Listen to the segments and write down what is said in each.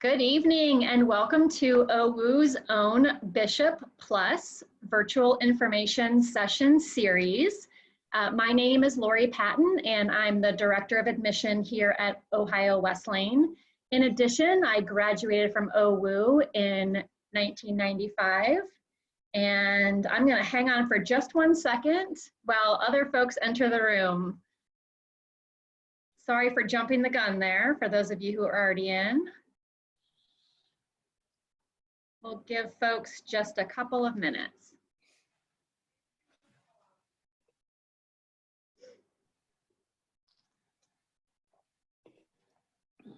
Good evening and welcome to OWU's own Bishop Plus virtual information session series. My name is Lori Patton and I'm the Director of Admission here at Ohio Wesleyan. In addition, I graduated from OWU in 1995 and I'm going to hang on for just 1 second while other folks enter the room. Sorry for jumping the gun there for those of you who are already in. We'll give folks just a couple of minutes.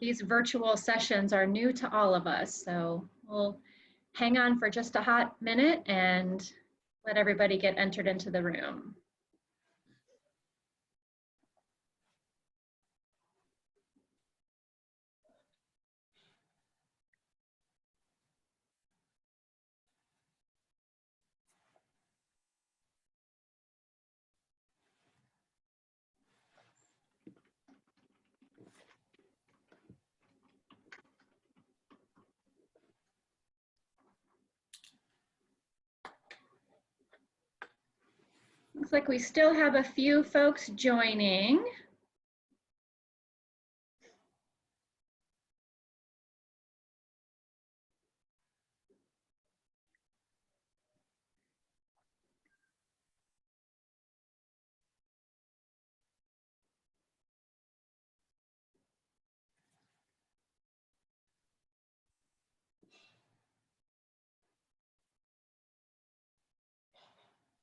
These virtual sessions are new to all of us, so we'll hang on for just a hot minute and let everybody get entered into the room. Looks like we still have a few folks joining.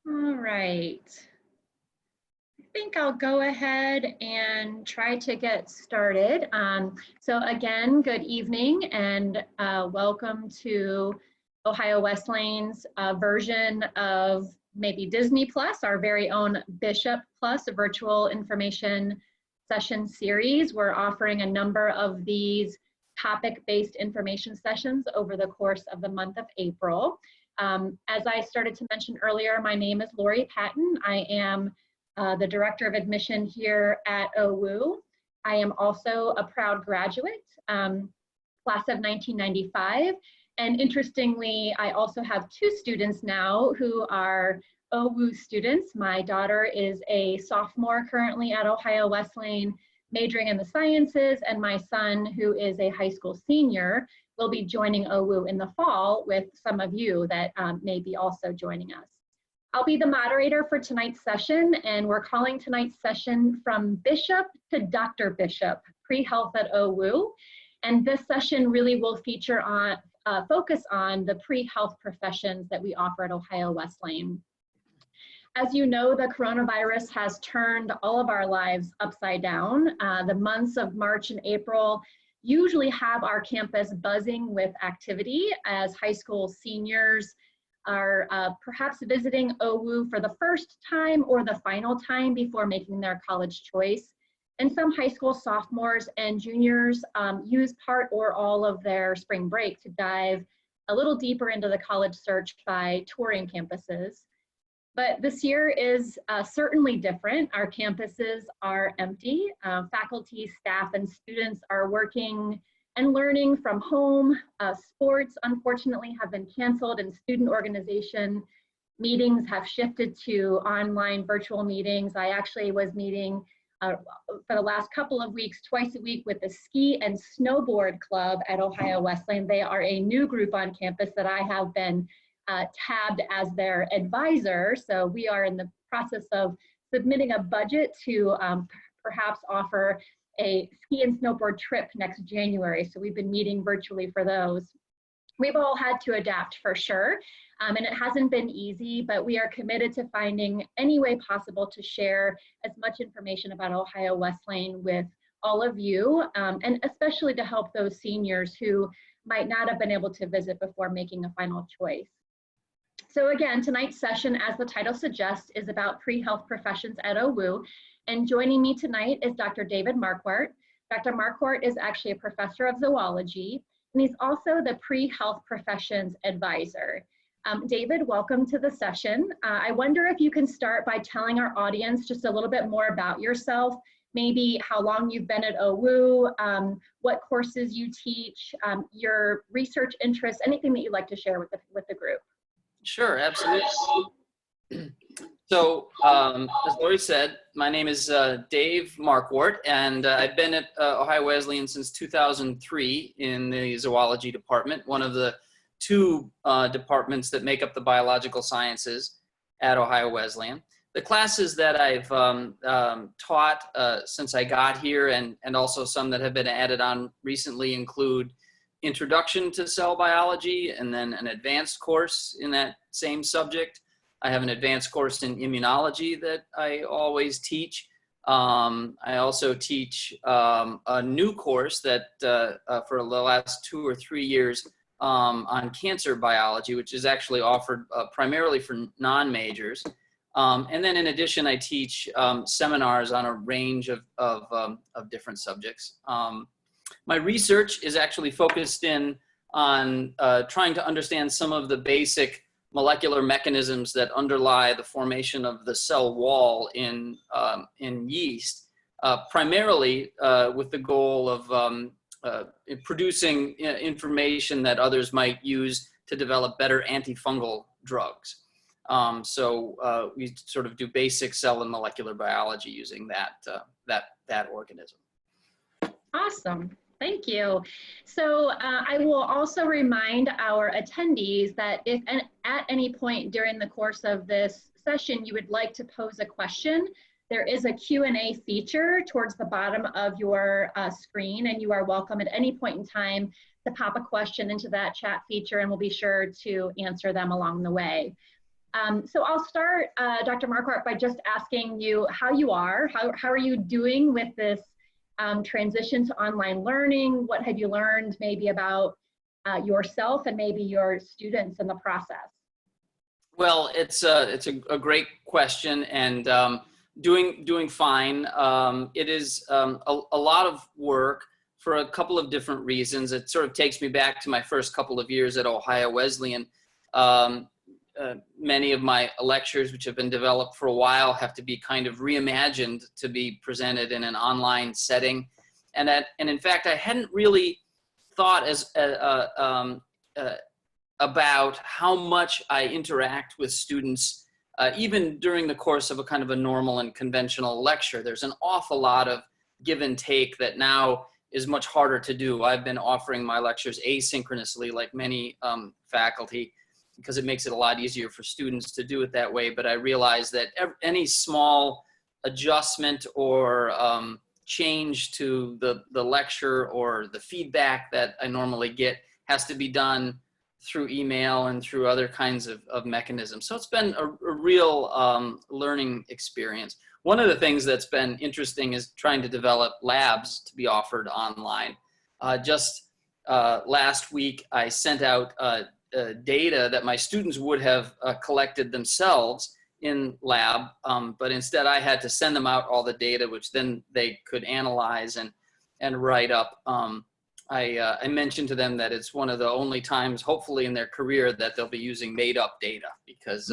All right. I think I'll go ahead and try to get started. So again, good evening and welcome to Ohio Wesleyan's version of maybe Disney Plus, our very own Bishop Plus, a virtual information session series. We're offering a number of these topic-based information sessions over the course of the month of April. As I started to mention earlier, my name is Lori Patton. I am the Director of Admission here at OWU. I am also a proud graduate, class of 1995. And interestingly, I also have two students now who are OWU students. My daughter is a sophomore currently at Ohio Wesleyan, majoring in the sciences, and my son, who is a high school senior, will be joining OWU in the fall with some of you that may be also joining us. I'll be the moderator for tonight's session, and we're calling tonight's session From Bishop to Dr. Bishop, Pre-Health at OWU. And this session really will feature on, focus on the pre-health professions that we offer at Ohio Wesleyan. As you know, the coronavirus has turned all of our lives upside down. The months of March and April usually have our campus buzzing with activity as high school seniors are perhaps visiting OWU for the first time or the final time before making their college choice. And some high school sophomores and juniors use part or all of their spring break to dive a little deeper into the college search by touring campuses. But this year is certainly different. Our campuses are empty. Faculty, staff, and students are working and learning from home. Sports, unfortunately, have been canceled, and student organization meetings have shifted to online virtual meetings. I actually was meeting for the last couple of weeks, twice a week, with the Ski and Snowboard Club at Ohio Wesleyan. They are a new group on campus that I have been tabbed as their advisor. So we are in the process of submitting a budget to perhaps offer a ski and snowboard trip next January. So we've been meeting virtually for those. We've all had to adapt for sure, and it hasn't been easy, but we are committed to finding any way possible to share as much information about Ohio Wesleyan with all of you, and especially to help those seniors who might not have been able to visit before making a final choice. So again, tonight's session, as the title suggests, is about pre-health professions at OWU. And joining me tonight is Dr. David Markwardt. Dr. Markwardt is actually a professor of zoology, and he's also the pre-health professions advisor. David, welcome to the session. I wonder if you can start by telling our audience just a little bit more about yourself maybe how long you've been at OWU, what courses you teach, your research interests, anything that you'd like to share with the group. Sure, absolutely. So, as Lori said, my name is Dave Markwardt, and I've been at Ohio Wesleyan since 2003 in the zoology department, one of the two departments that make up the biological sciences at Ohio Wesleyan. The classes that I've taught since I got here, and also some that have been added on recently, include Introduction to Cell Biology, and then an advanced course in that same subject. I have an advanced course in immunology that I always teach. I also teach a new course that for the last 2 or 3 years on cancer biology, which is actually offered primarily for non-majors. And then in addition, I teach seminars on a range of different subjects. My research is actually focused in on trying to understand some of the basic molecular mechanisms that underlie the formation of the cell wall in yeast, primarily with the goal of producing information that others might use to develop better antifungal drugs. So we sort of do basic cell and molecular biology using that organism. Awesome. Thank you. So I will also remind our attendees that if at any point during the course of this session you would like to pose a question, there is a Q&A feature towards the bottom of your screen, and you are welcome at any point in time to pop a question into that chat feature, and we'll be sure to answer them along the way. So I'll start, Dr. Markwardt, by just asking you how you are. How are you doing with this transition to online learning? What have you learned maybe about yourself and maybe your students in the process? Well, it's a great question, and doing fine. It is a lot of work for a couple of different reasons. It sort of takes me back to my first couple of years at Ohio Wesleyan. Many of my lectures, which have been developed for a while, have to be kind of reimagined to be presented in an online setting. And in fact, I hadn't really thought about how much I interact with students, even during the course of a kind of a normal and conventional lecture. There's an awful lot of give and take that now is much harder to do. I've been offering my lectures asynchronously, like many faculty, because it makes it a lot easier for students to do it that way. But I realize that any small adjustment or change to the lecture or the feedback that I normally get has to be done through email and through other kinds of mechanisms. So it's been a real learning experience. One of the things that's been interesting is trying to develop labs to be offered online. Just last week, I sent out data that my students would have collected themselves in lab, but instead I had to send them out all the data, which then they could analyze and write up. I mentioned to them that it's one of the only times, hopefully in their career, that they'll be using made-up data, because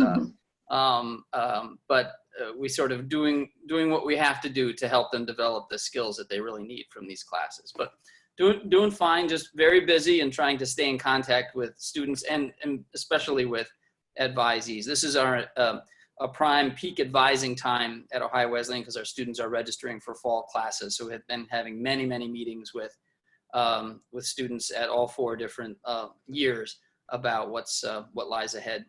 we sort of doing what we have to do to help them develop the skills that they really need from these classes. But doing fine, just very busy and trying to stay in contact with students and especially with advisees. This is our a prime peak advising time at Ohio Wesleyan, because our students are registering for fall classes. So we have been having many meetings with students at all 4 different years about what lies ahead.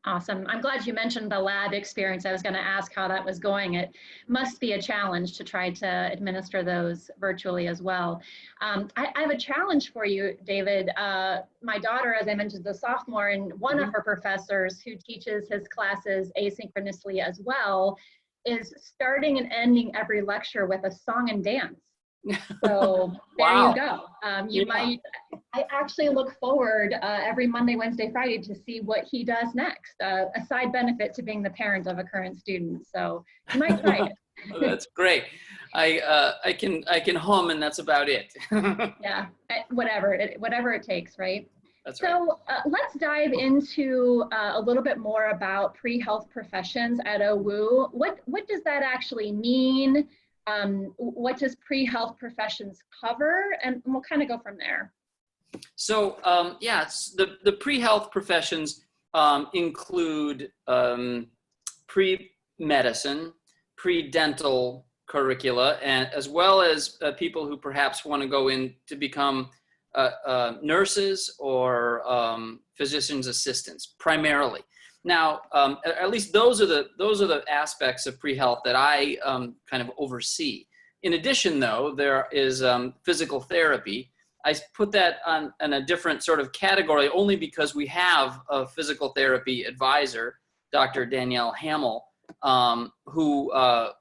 Awesome. I'm glad you mentioned the lab experience. I was going to ask how that was going. It must be a challenge to try to administer those virtually as well. I have a challenge for you, David. My daughter, as I mentioned, is a sophomore, and one of her professors who teaches his classes asynchronously as well is starting and ending every lecture with a song and dance. So there Wow. you go. I actually look forward every Monday, Wednesday, Friday to see what he does next. A side benefit to being the parent of a current student. So you might try it. Well, that's great. I can hum, and that's about it. Yeah, whatever it takes, right? That's right. So let's dive into a little bit more about pre-health professions at OWU. What does that actually mean? What does pre-health professions cover? And we'll kind of go from there. So yeah, the pre-health professions include pre-medicine, pre-dental curricula, and as well as people who perhaps want to go in to become nurses or physician's assistants primarily. Now, at least those are the aspects of pre-health that I kind of oversee. In addition, though, there is physical therapy. I put that on a different sort of category only because we have a physical therapy advisor, Dr. Danielle Hamill, who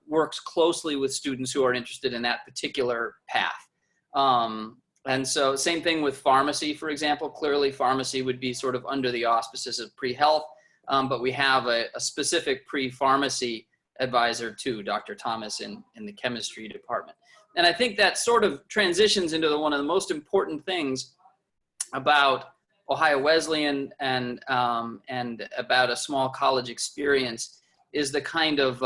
works closely with students who are interested in that particular path. And so same thing with pharmacy, for example. Clearly, pharmacy would be sort of under the auspices of pre-health, but we have a specific pre-pharmacy advisor too, Dr. Thomas in the chemistry department. And I think that sort of transitions into one of the most important things about Ohio Wesleyan and about a small college experience is the kind of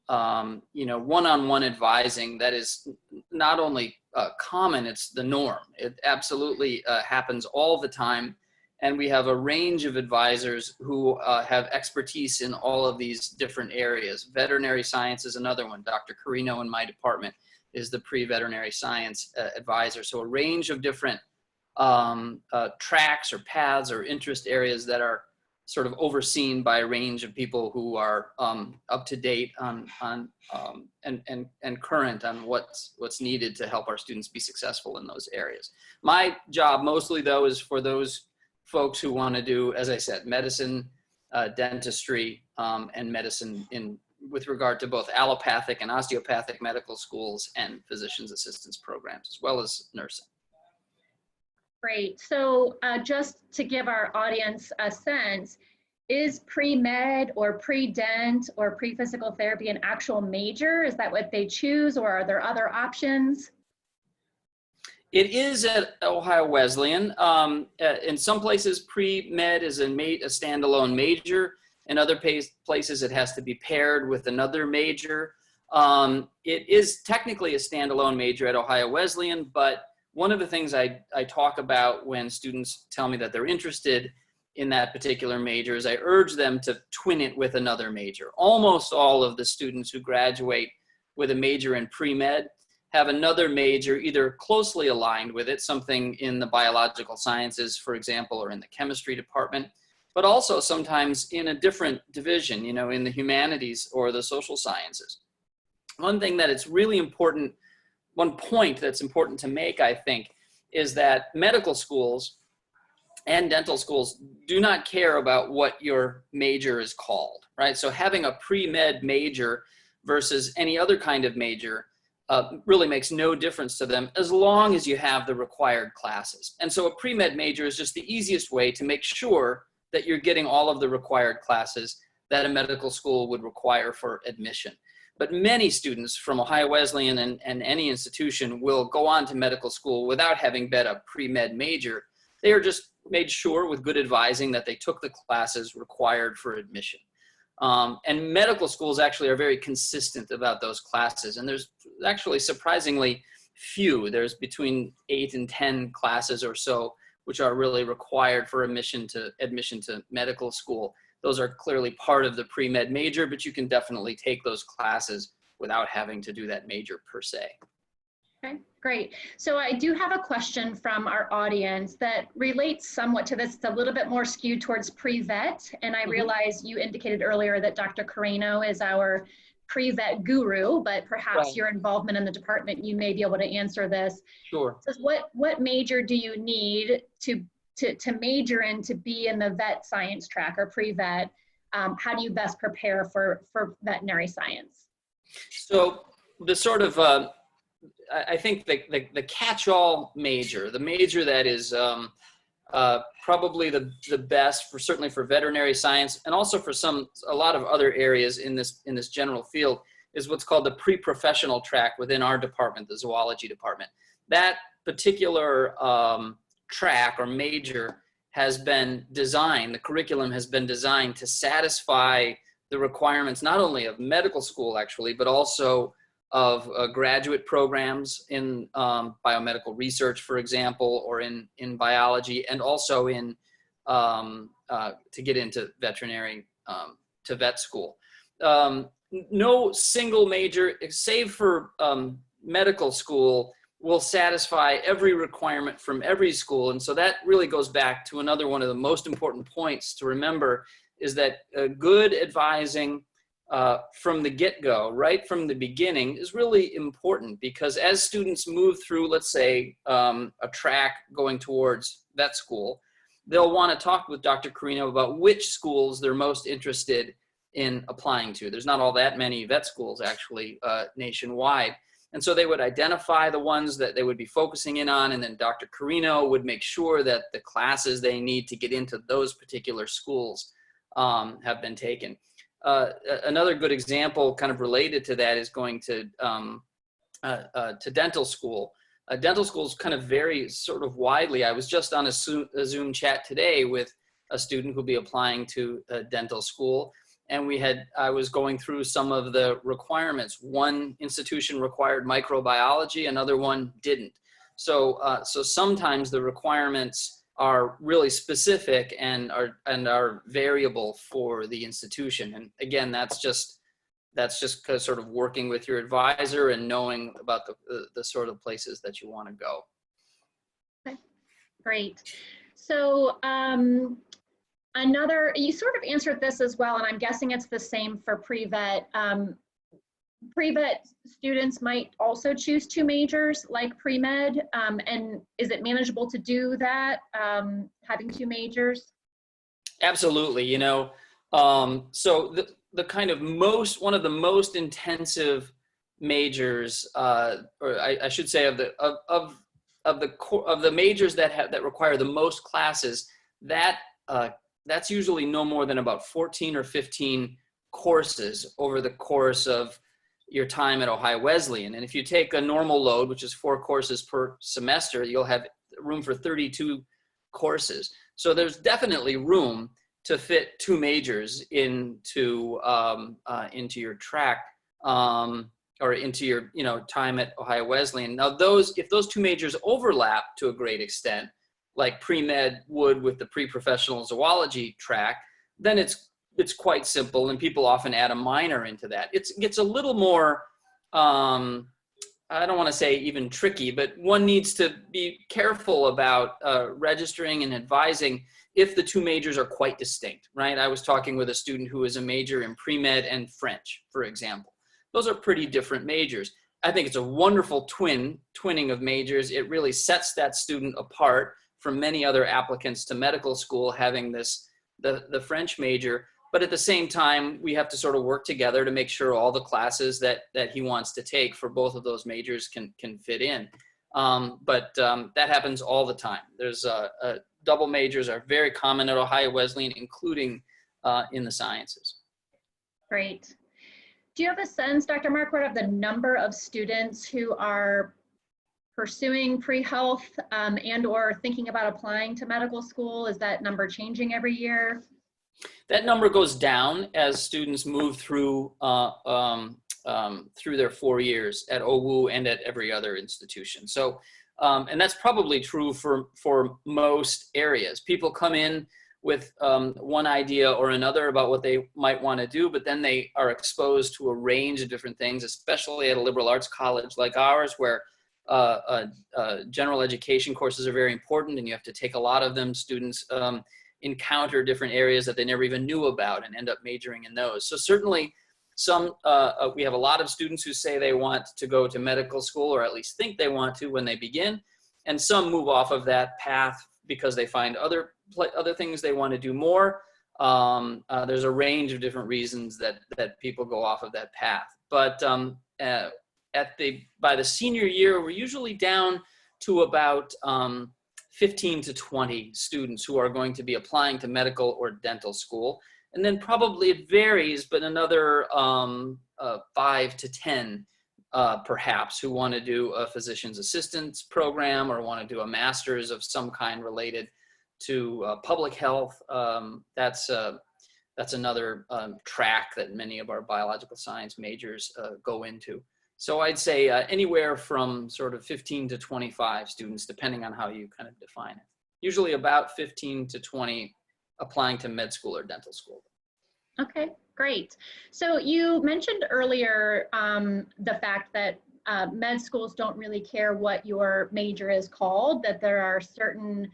one-on-one advising that is not only common, it's the norm. It absolutely happens all the time. And we have a range of advisors who have expertise in all of these different areas. Veterinary science is another one. Dr. Carino in my department is the pre-veterinary science advisor. So a range of different tracks or paths or interest areas that are sort of overseen by a range of people who are up to date on and current on what's needed to help our students be successful in those areas. My job mostly, though, is for those folks who want to do, as I said, medicine, dentistry, and medicine with regard to both allopathic and osteopathic medical schools and physician's assistance programs, as well as nursing. Great. So just to give our audience a sense, is pre-med or pre-dent or pre-physical therapy an actual major? Is that what they choose, or are there other options? It is at Ohio Wesleyan. In some places, pre-med is a standalone major. In other places, it has to be paired with another major. It is technically a standalone major at Ohio Wesleyan, but one of the things I talk about when students tell me that they're interested in that particular major is I urge them to twin it with another major. Almost all of the students who graduate with a major in pre-med have another major either closely aligned with it, something in the biological sciences, for example, or in the chemistry department, but also sometimes in a different division, in the humanities or the social sciences. One thing that it's really important, one point that's important to make, I think, is that medical schools and dental schools do not care about what your major is called, right? So having a pre-med major versus any other kind of major really makes no difference to them as long as you have the required classes. And so a pre-med major is just the easiest way to make sure that you're getting all of the required classes that a medical school would require for admission. But many students from Ohio Wesleyan and any institution will go on to medical school without having been a pre-med major. They are just made sure with good advising that they took the classes required for admission. And medical schools actually are very consistent about those classes. And there's actually surprisingly few. There's between 8 and 10 classes or so, which are really required for admission to medical school. Those are clearly part of the pre-med major, but you can definitely take those classes without having to do that major per se. Okay, great. So I do have a question from our audience that relates somewhat to this. It's a little bit more skewed towards pre-vet. And I realize you indicated earlier that Dr. Carino is our pre-vet guru, but perhaps your involvement in the department, you may be able to answer this. Sure. So what major do you need to major in to be in the vet science track or pre-vet? How do you best prepare for veterinary science? So the sort of, I think the catch-all major, the major that is probably the best for certainly for veterinary science and also for a lot of other areas in this general field is what's called the pre-professional track within our department, the zoology department. That particular track or major has been designed, the curriculum has been designed to satisfy the requirements not only of medical school actually, but also of graduate programs in biomedical research, for example, or in biology, and also in to get into veterinary, to vet school. No single major, save for medical school, will satisfy every requirement from every school. And so that really goes back to another one of the most important points to remember, is that good advising from the get-go, right from the beginning, is really important, because as students move through, let's say, a track going towards vet school, they'll want to talk with Dr. Carino about which schools they're most interested in applying to. There's not all that many vet schools actually nationwide. And so they would identify the ones that they would be focusing in on, and then Dr. Carino would make sure that the classes they need to get into those particular schools have been taken. Another good example kind of related to that is going to dental school. Dental schools kind of vary sort of widely. I was just on a Zoom chat today with a student who'll be applying to a dental school. And I was going through some of the requirements. One institution required microbiology, another one didn't. So sometimes the requirements are really specific and are variable for the institution. And again, that's just sort of working with your advisor and knowing about the sort of places that you want to go. Okay, great. So you sort of answered this as well, and I'm guessing it's the same for pre-vet. Pre-vet students might also choose 2 majors like pre-med, and is it manageable to do that, having 2 majors? Absolutely. You know, so the kind of one of the most intensive majors, or I should say of the majors that require the most classes, that's usually no more than about 14 or 15 courses over the course of your time at Ohio Wesleyan. And if you take a normal load, which is 4 courses per semester, you'll have room for 32 courses. So there's definitely room to fit 2 majors into your track, or into your time at Ohio Wesleyan. Now if those 2 majors overlap to a great extent, like pre-med would with the pre-professional zoology track, then it's quite simple, and people often add a minor into that. It gets a little more, I don't want to say even tricky, but one needs to be careful about registering and advising if the 2 majors are quite distinct, right? I was talking with a student who is a major in pre-med and French, for example. Those are pretty different majors. I think it's a wonderful twinning of majors. It really sets that student apart from many other applicants to medical school having the French major. But at the same time, we have to sort of work together to make sure all the classes that he wants to take for both of those majors can fit in. But that happens all the time. There's double majors are very common at Ohio Wesleyan, including in the sciences. Great. Do you have a sense, Dr. Markwardt, of the number of students who are pursuing pre-health and or thinking about applying to medical school? Is that number changing every year? That number goes down as students move through their 4 years at OWU and at every other institution. So, and that's probably true for most areas. People come in with one idea or another about what they might want to do, but then they are exposed to a range of different things, especially at a liberal arts college like ours, where general education courses are very important, and you have to take a lot of them. Students encounter different areas that they never even knew about and end up majoring in those. So certainly we have a lot of students who say they want to go to medical school, or at least think they want to when they begin, and some move off of that path because they find other things they want to do more. There's a range of different reasons that people go off of that path. But by the senior year, we're usually down to about 15 to 20 students who are going to be applying to medical or dental school. And then probably it varies, but another 5 to 10 perhaps who want to do a physician's assistant's program or want to do a master's of some kind related to public health. That's another track that many of our biological science majors go into. So I'd say anywhere from sort of 15 to 25 students, depending on how you kind of define it. Usually about 15 to 20 applying to med school or dental school. Okay, great. So you mentioned earlier the fact that med schools don't really care what your major is called, that there are certain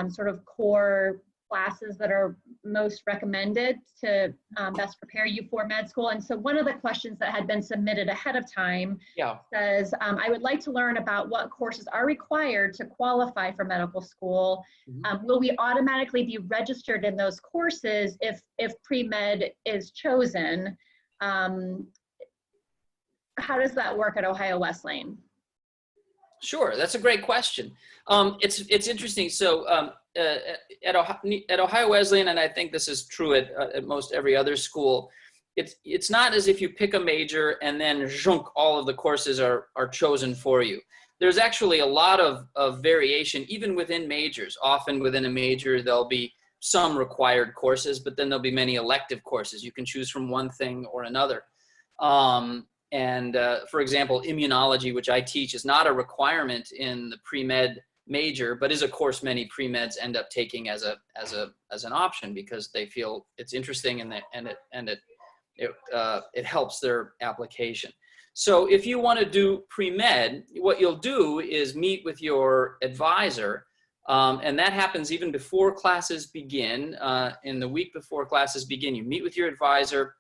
sort of core classes that are most recommended to best prepare you for med school. And so one of the questions that had been submitted ahead of time says, I would like to learn about what courses are required to qualify for medical school. Will we automatically be registered in those courses if pre-med is chosen? How does that work at Ohio Wesleyan? Sure, that's a great question. It's interesting. So at Ohio Wesleyan, and I think this is true at most every other school, it's not as if you pick a major and then all of the courses are chosen for you. There's actually a lot of variation even within majors. Often within a major there'll be some required courses, but then there'll be many elective courses. You can choose from one thing or another. For example, immunology, which I teach, is not a requirement in the pre-med major, but is a course many pre-meds end up taking as an option because they feel it's interesting and it helps their application. So if you want to do pre-med, what you'll do is meet with your advisor, and that happens even before classes begin. In the week before classes begin, you meet with your advisor.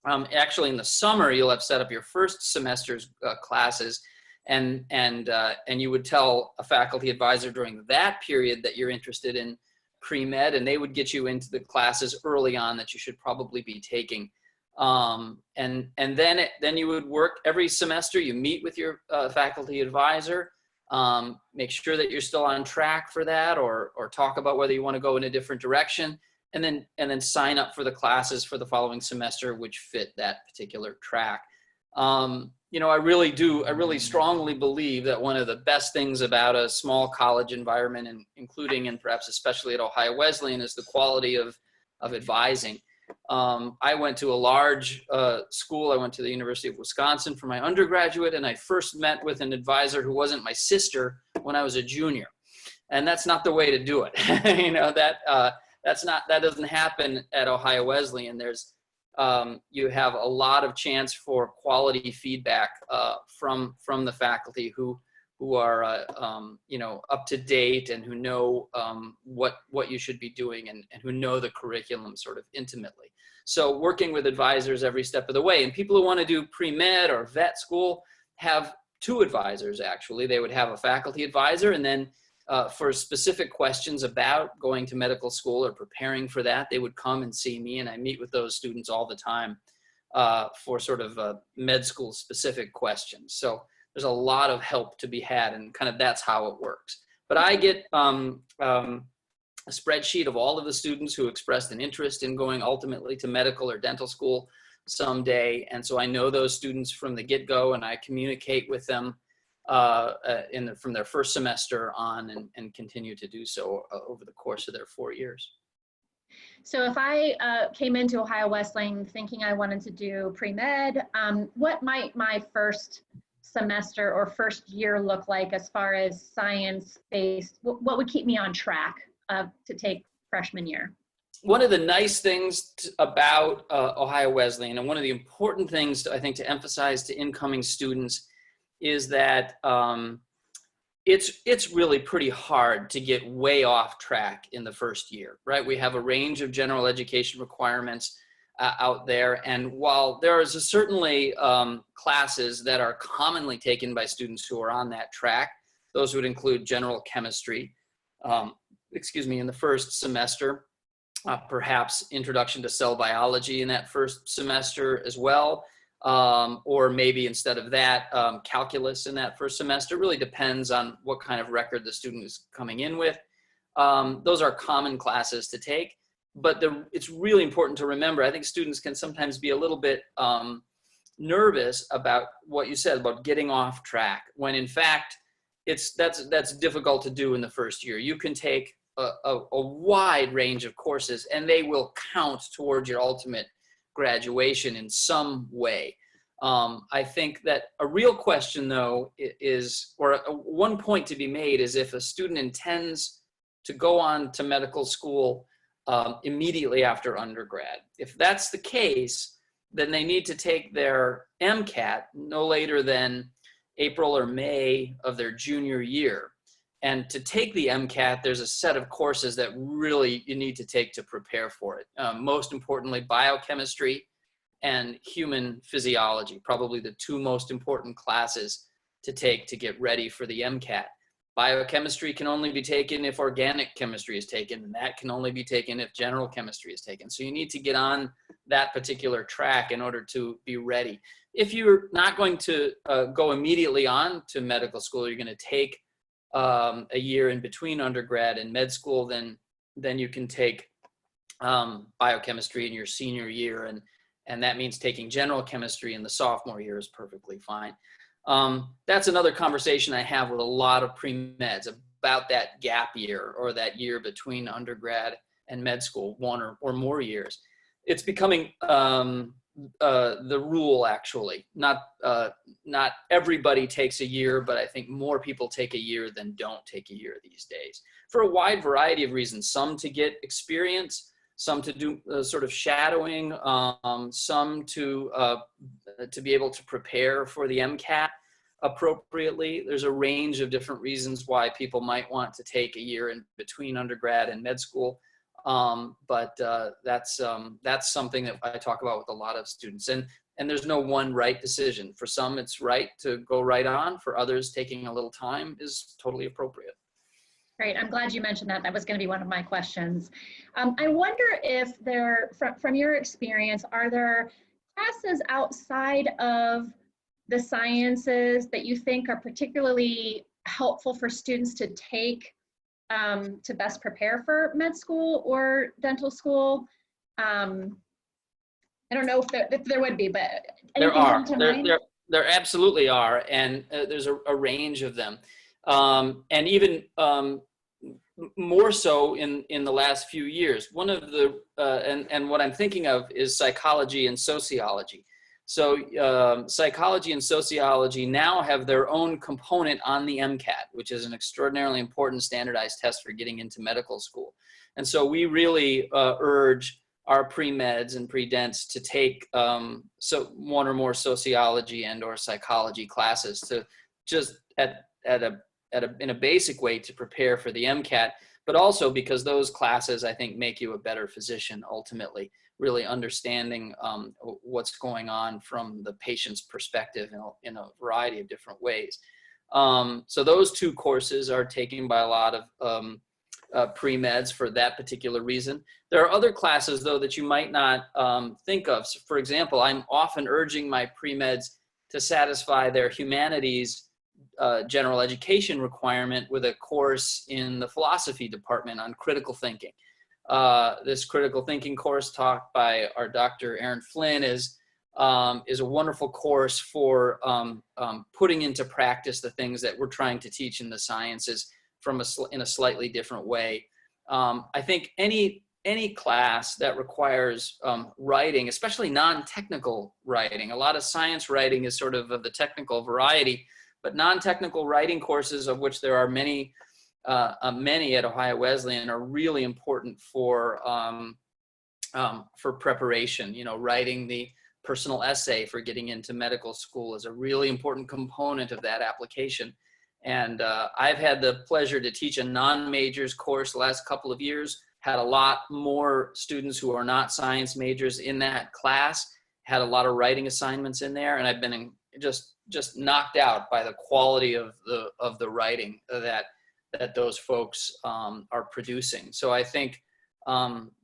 Actually, in the summer, you'll have set up your first semester's classes, and you would tell a faculty advisor during that period that you're interested in pre-med, and they would get you into the classes early on that you should probably be taking. And then you would work every semester. You meet with your faculty advisor, make sure that you're still on track for that, or talk about whether you want to go in a different direction. And then sign up for the classes for the following semester which fit that particular track. You know, I really strongly believe that one of the best things about a small college environment, and including and perhaps especially at Ohio Wesleyan, is the quality of advising. I went to a large school. I went to the University of Wisconsin for my undergraduate, and I first met with an advisor who wasn't my sister when I was a junior. And that's not the way to do it. You know, that doesn't happen at Ohio Wesleyan. There's you have a lot of chance for quality feedback from the faculty who are you know, up to date and who know what you should be doing and who know the curriculum sort of intimately. So working with advisors every step of the way, and people who want to do pre-med or vet school have two advisors. Actually, they would have a faculty advisor, and then for specific questions about going to medical school or preparing for that, they would come and see me, and I meet with those students all the time for sort of med school specific questions. So there's a lot of help to be had, and kind of that's how it works. But I get a spreadsheet of all of the students who expressed an interest in going ultimately to medical or dental school someday, and so I know those students from the get-go, and I communicate with them from their first semester on, and continue to do so over the course of their 4 years. So if I came into Ohio Wesleyan thinking I wanted to do pre-med, what might my first semester or first year look like as far as science-based? What would keep me on track to take freshman year? One of the nice things about Ohio Wesleyan, and one of the important things I think to emphasize to incoming students, is that it's really pretty hard to get way off track in the first year, right? We have a range of general education requirements out there, and while there is certainly classes that are commonly taken by students who are on that track, those would include general chemistry, in the first semester, perhaps introduction to cell biology in that first semester as well. Or maybe instead of that, calculus in that first semester. It really depends on what kind of record the student is coming in with. Those are common classes to take, but it's really important to remember, I think students can sometimes be a little bit nervous about what you said about getting off track, when in fact, that's difficult to do in the first year. You can take a wide range of courses, and they will count towards your ultimate graduation in some way. I think that a real question, though, is, or one point to be made is if a student intends to go on to medical school immediately after undergrad. If that's the case, then they need to take their MCAT no later than April or May of their junior year. And to take the MCAT, there's a set of courses that really you need to take to prepare for it. Most importantly, biochemistry and human physiology, probably the two most important classes to take to get ready for the MCAT. Biochemistry can only be taken if organic chemistry is taken, and that can only be taken if general chemistry is taken. So you need to get on that particular track in order to be ready. If you're not going to go immediately on to medical school, you're going to take a year in between undergrad and med school, then you can take biochemistry in your senior year, and that means taking general chemistry in the sophomore year is perfectly fine. That's another conversation I have with a lot of pre-meds about that gap year, or that year between undergrad and med school, one or more years. It's becoming the rule, actually. Not everybody takes a year, but I think more people take a year than don't take a year these days, for a wide variety of reasons. Some to get experience, some to do sort of shadowing, some to be able to prepare for the MCAT appropriately. There's a range of different reasons why people might want to take a year in between undergrad and med school. But that's something that I talk about with a lot of students. And there's no one right decision. For some, it's right to go right on. For others, taking a little time is totally appropriate. Great. I'm glad you mentioned that. That was going to be one of my questions. I wonder if from your experience, are there classes outside of the sciences that you think are particularly helpful for students to take to best prepare for med school or dental school? I don't know if there would be, but there are. There absolutely are, and there's a range of them, and even more so in the last few years. One of the and what I'm thinking of is psychology and sociology. So psychology and sociology now have their own component on the MCAT, which is an extraordinarily important standardized test for getting into medical school. And so we really urge our pre-meds and pre-dents to take one or more sociology and or psychology classes to just in a basic way to prepare for the MCAT, but also because those classes, I think, make you a better physician ultimately, really understanding what's going on from the patient's perspective in a variety of different ways. So those two courses are taken by a lot of pre-meds for that particular reason. There are other classes, though, that you might not think of. So, for example, I'm often urging my pre-meds to satisfy their humanities general education requirement with a course in the philosophy department on critical thinking. This critical thinking course taught by our Dr. Aaron Flynn is a wonderful course for putting into practice the things that we're trying to teach in the sciences in a slightly different way. I think any class that requires writing, especially non-technical writing, a lot of science writing is sort of the technical variety, but non-technical writing courses, of which there are many at Ohio Wesleyan, are really important for preparation. You know, writing the personal essay for getting into medical school is a really important component of that application. And I've had the pleasure to teach a non-majors course the last couple of years, had a lot more students who are not science majors in that class, had a lot of writing assignments in there, and I've been just knocked out by the quality of the writing that those folks are producing. So I think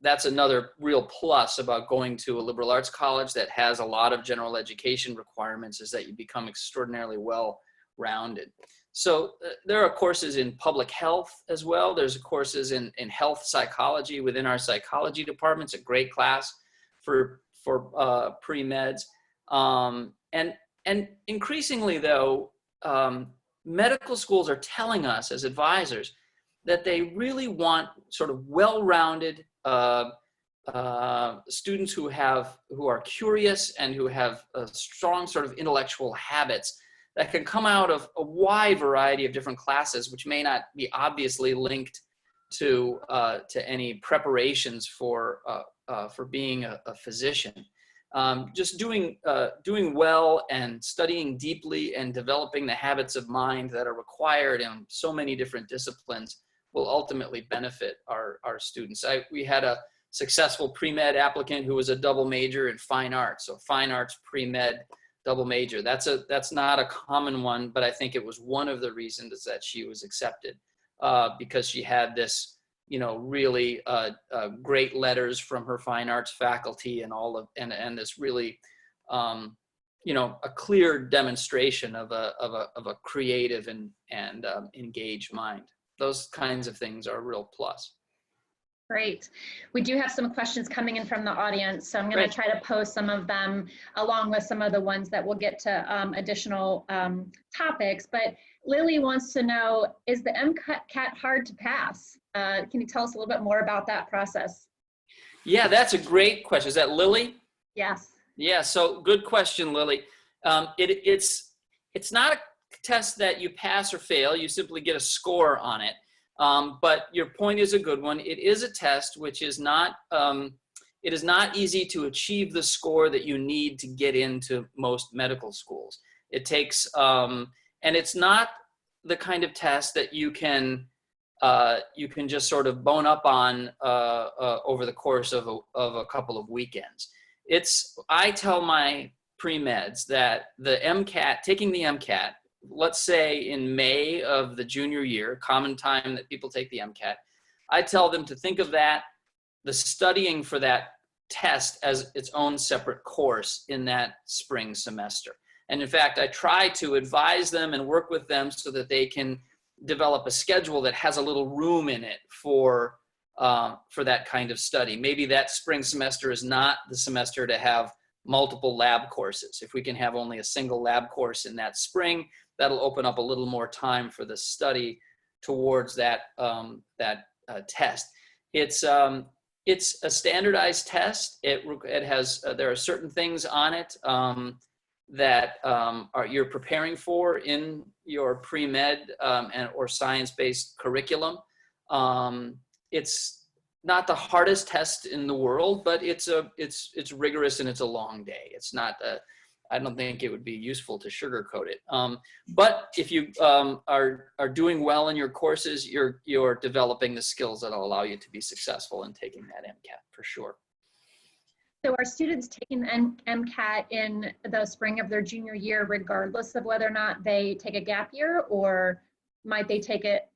that's another real plus about going to a liberal arts college that has a lot of general education requirements, is that you become extraordinarily well-rounded. So there are courses in public health as well. There's courses in health psychology within our psychology department. It's a great class for pre-meds. And increasingly, though, medical schools are telling us as advisors that they really want sort of well-rounded students who are curious and who have a strong sort of intellectual habits that can come out of a wide variety of different classes, which may not be obviously linked to any preparations for being a physician. Just doing well and studying deeply and developing the habits of mind that are required in so many different disciplines will ultimately benefit our students. We had a successful pre-med applicant who was a double major in fine arts. So fine arts pre-med double major. That's not a common one, but I think it was one of the reasons that she was accepted, because she had this, really great letters from her fine arts faculty and this really, a clear demonstration of a creative and engaged mind. Those kinds of things are a real plus. Great. We do have some questions coming in from the audience, so I'm going to try to post some of them along with some of the ones that we'll get to additional topics. But Lily wants to know, is the MCAT hard to pass? Can you tell us a little bit more about that process? Yeah, that's a great question. Is that Lily? Yes. Yeah, so good question, Lily. It's not a test that you pass or fail. You simply get a score on it. But your point is a good one. It is a test which is not, it is not easy to achieve the score that you need to get into most medical schools. It takes, and it's not the kind of test that you can just sort of bone up on over the course of a couple of weekends. I tell my pre-meds that the MCAT, taking the MCAT, let's say in May of the junior year, common time that people take the MCAT, I tell them to think of the studying for that test as its own separate course in that spring semester. And in fact, I try to advise them and work with them so that they can develop a schedule that has a little room in it for that kind of study. Maybe that spring semester is not the semester to have multiple lab courses. If we can have only a single lab course in that spring, that'll open up a little more time for the study towards that test. It's a standardized test. It has there are certain things on it that you're preparing for in your pre-med or science-based curriculum. It's not the hardest test in the world, but it's rigorous and it's a long day. It's not I don't think it would be useful to sugarcoat it. But if you are doing well in your courses, you're developing the skills that'll allow you to be successful in taking that MCAT for sure. So are students taking the MCAT in the spring of their junior year, regardless of whether or not they take a gap year, or might they take it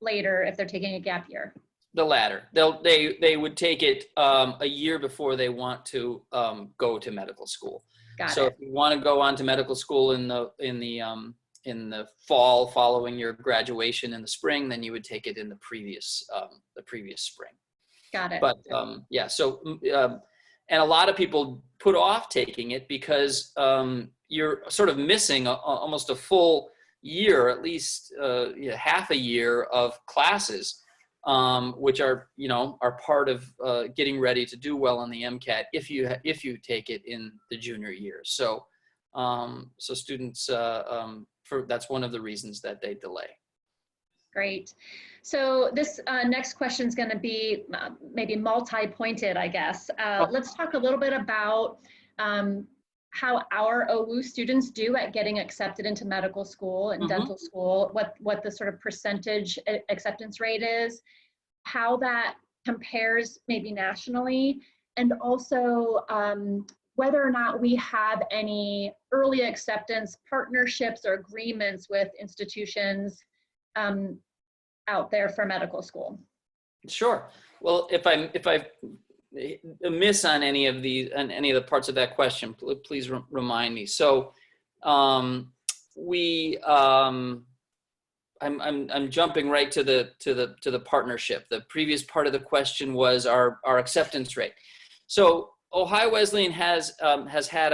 later if they're taking a gap year? The latter. They would take it a year before they want to go to medical school. So if you want to go on to medical school in the fall following your graduation in the spring, then you would take it in the previous spring. Got it. But yeah, so and a lot of people put off taking it because you're sort of missing almost a full year, at least half a year of classes, which are part of getting ready to do well on the MCAT if you take it in the junior year. So students that's one of the reasons that they delay. Great. So this next question is going to be maybe multi-pointed, I guess. Let's talk a little bit about how our OWU students do at getting accepted into medical school and dental school, what the sort of percentage acceptance rate is, how that compares maybe nationally, and also whether or not we have any early acceptance partnerships or agreements with institutions out there for medical school. Sure. Well, if I miss on any of the parts of that question, please remind me. So I'm jumping right to the partnership. The previous part of the question was our acceptance rate. So Ohio Wesleyan has had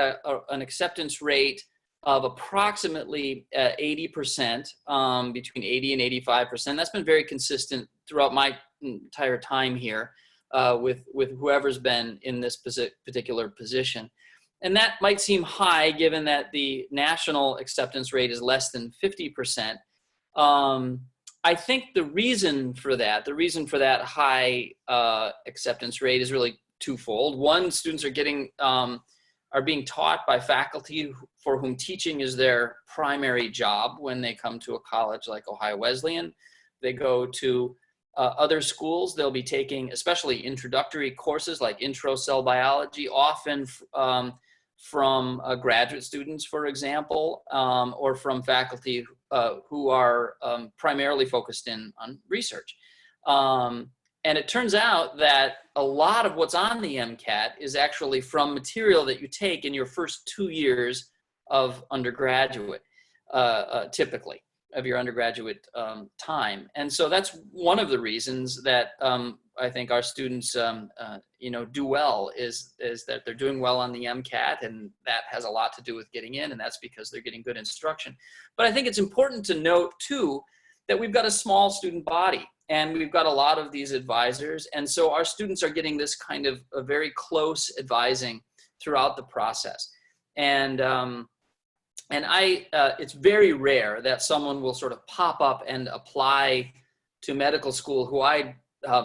an acceptance rate of approximately 80%, between 80 and 85%. That's been very consistent throughout my entire time here. with whoever's been in this particular position. And that might seem high given that the national acceptance rate is less than 50%. I think the reason for that high acceptance rate is really twofold. One, students are being taught by faculty for whom teaching is their primary job when they come to a college like Ohio Wesleyan. They go to other schools, they'll be taking especially introductory courses like intro cell biology, often from graduate students, for example, or from faculty who are primarily focused on research. And it turns out that a lot of what's on the MCAT is actually from material that you take in your first 2 years of undergraduate, typically, of your undergraduate time. And so that's one of the reasons that I think our students do well is that they're doing well on the MCAT, and that has a lot to do with getting in, and that's because they're getting good instruction. But I think it's important to note too that we've got a small student body and we've got a lot of these advisors, and so our students are getting this kind of a very close advising throughout the process. And it's very rare that someone will sort of pop up and apply to medical school who I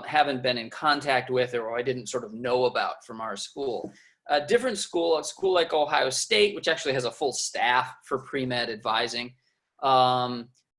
haven't been in contact with or I didn't sort of know about from our school. A different school, a school like Ohio State, which actually has a full staff for pre-med advising,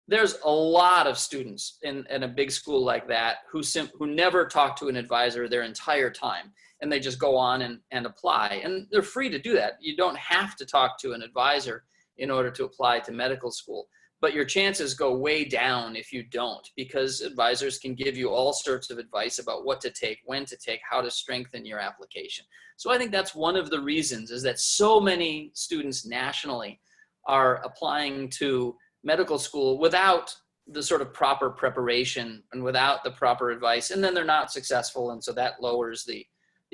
there's a lot of students in a big school like that who never talk to an advisor their entire time, and they just go on and apply. And they're free to do that. You don't have to talk to an advisor in order to apply to medical school. But your chances go way down if you don't, because advisors can give you all sorts of advice about what to take, when to take, how to strengthen your application. So I think that's one of the reasons, is that so many students nationally are applying to medical school without the sort of proper preparation and without the proper advice, and then they're not successful, and so that lowers the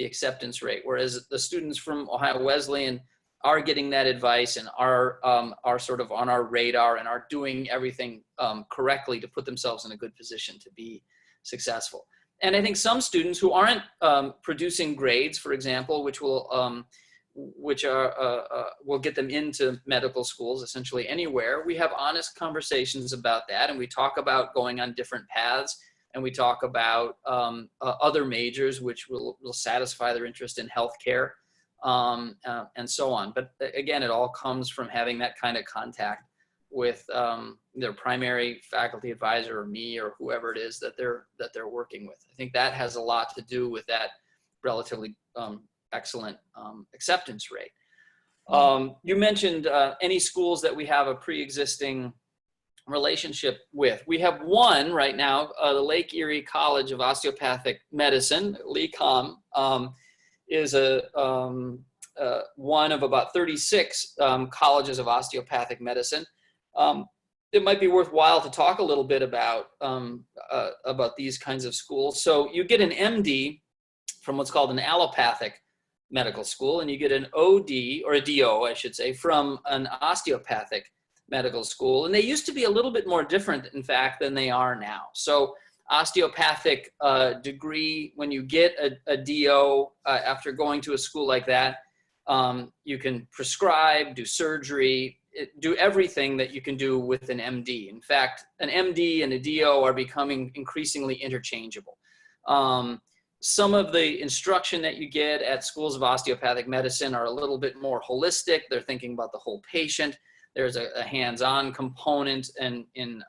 acceptance rate. Whereas the students from Ohio Wesleyan are getting that advice and are sort of on our radar and are doing everything correctly to put themselves in a good position to be successful. And I think some students who aren't producing grades, for example, which will get them into medical schools essentially anywhere, we have honest conversations about that, and we talk about going on different paths, and we talk about other majors which will satisfy their interest in healthcare. And so on. But again, it all comes from having that kind of contact with their primary faculty advisor or me or whoever it is that they're working with. I think that has a lot to do with that relatively excellent acceptance rate. You mentioned any schools that we have a pre-existing relationship with. We have one right now, the Lake Erie College of Osteopathic Medicine, LECOM, is one of about 36 colleges of osteopathic medicine. It might be worthwhile to talk a little bit about these kinds of schools. So you get an MD from what's called an allopathic medical school, and you get an OD, or a DO, I should say, from an osteopathic medical school. And they used to be a little bit more different, in fact, than they are now. So osteopathic degree, when you get a DO after going to a school like that, you can prescribe, do surgery, do everything that you can do with an MD. In fact, an MD and a DO are becoming increasingly interchangeable. Some of the instruction that you get at schools of osteopathic medicine are a little bit more holistic. They're thinking about the whole patient. There's a hands-on component in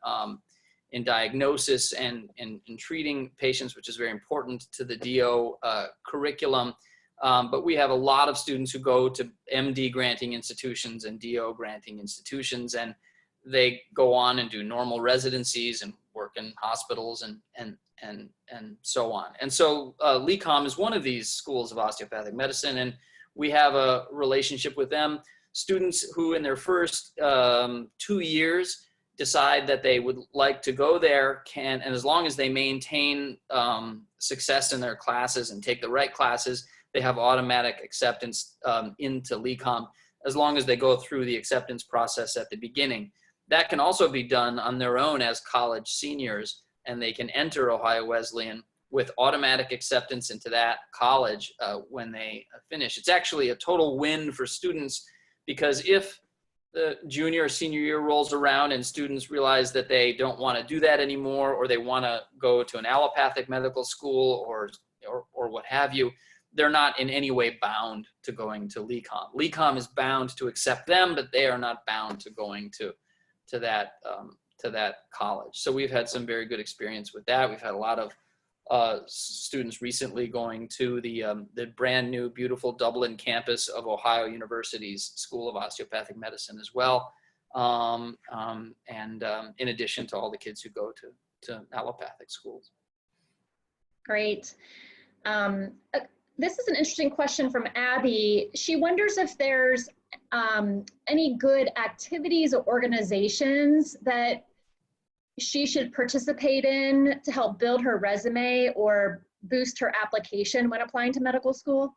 diagnosis and in treating patients, which is very important to the DO curriculum. But we have a lot of students who go to MD granting institutions and DO granting institutions, and they go on and do normal residencies and work in hospitals and so on. And so LECOM is one of these schools of osteopathic medicine, and we have a relationship with them. Students who in their first 2 years decide that they would like to go there can, and as long as they maintain success in their classes and take the right classes, they have automatic acceptance into LECOM, as long as they go through the acceptance process at the beginning. That can also be done on their own as college seniors, and they can enter Ohio Wesleyan with automatic acceptance into that college when they finish. It's actually a total win for students, because if the junior or senior year rolls around and students realize that they don't want to do that anymore, or they want to go to an allopathic medical school or what have you, they're not in any way bound to going to LECOM. LECOM is bound to accept them, but they are not bound to going to that college. So we've had some very good experience with that. We've had a lot of students recently going to the brand new, beautiful Dublin campus of Ohio University's School of Osteopathic Medicine as well. In addition to all the kids who go to allopathic schools. Great. This is an interesting question from Abby. She wonders if there's any good activities or organizations that she should participate in to help build her resume or boost her application when applying to medical school?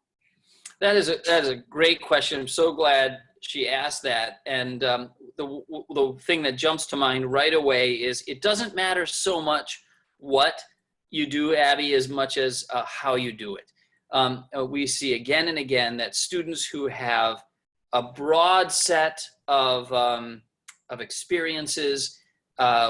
That is a great question. I'm so glad she asked that. And the thing that jumps to mind right away is it doesn't matter so much what you do, Abby, as much as how you do it. We see again and again that students who have a broad set of experiences,